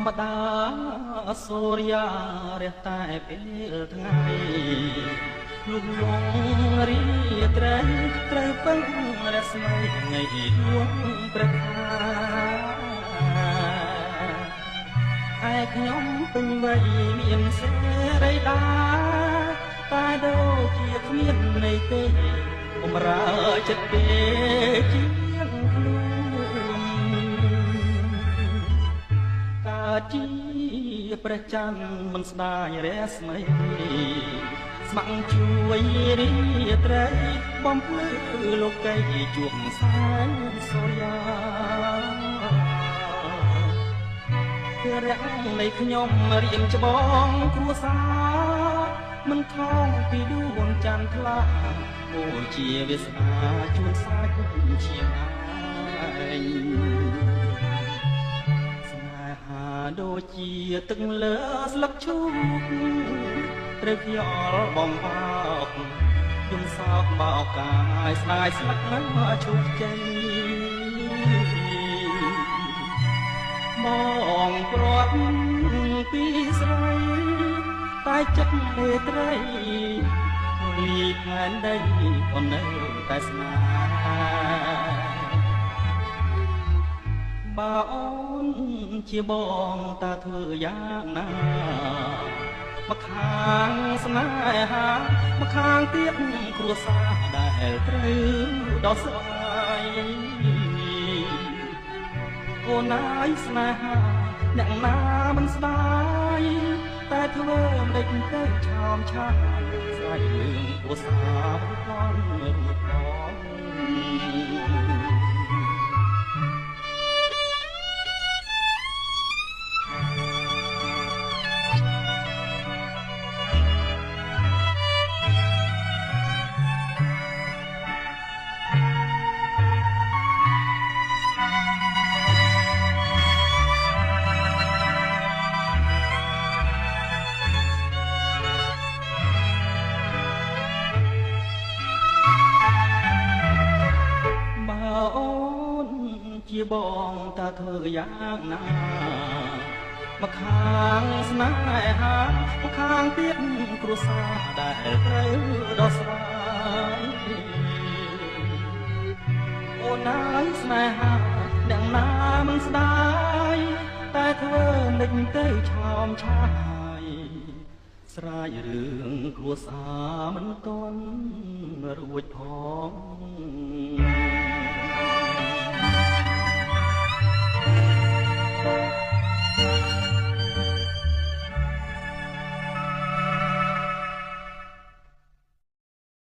มดาสุริยารះតែពេលថ្ងៃលុះលងរីត្រែត្រូវពឹងរស្មីថ្ងៃដួងព្រះខាឯខ្ញុំពេញវ័យមានសេរីដាតែដូចជាគ្មានន័យទេបំរើចិត្តពេកជាងខ្លួនកើតជាព្រះច័ន្ទមិនស្ដាយរស្មីស្ម័គ្រជួយរីត្រីបំភ្លឺលោកីជួបសែងសូរ្យាគឺរាំងនៃខ្ញុំរៀមច្បងគ្រួសារមិនខំពីដួងច័ន្ទថ្លាអូជាវាសនាជួនសាច់ឈាមឯងស្នេហាដូចជាទឹកលើស្លឹកឈូកត្រូវខ្យល់បំបោកយំសោកបោកកាយស្ដាយស្លឹកនឹងឈូកចេញបងព្រាត់ពីស្រីតែចិត្តមេត្រីលីផែនដីអូននៅតែស្នេហាបើអូនជាបងតើធ្វើយ៉ាងណាមកខាងស្នេហាមកខាងទៀតគ្រួសារដែលត្រូវដល់ស្វាយអូនហើយស្នេហាអ្នកណាមិនស្ដាយតែធ្វើមិនដេចទៅឆោមឆាយស្រាយរឿងគ្រួសារផងរូបផងជាបងតើធ្វើយ៉ាងណាមកខាងស្នេហាមកខាងទៀតគ្រួសារដែលត្រូវដល់ស្វាយអូនហើយស្នេហាអ្នកណាមិនស្ដាយតែធ្វើមិនទៅឆោមឆាយស្រាយរឿងគ្រួសារមិនទាន់រួចផង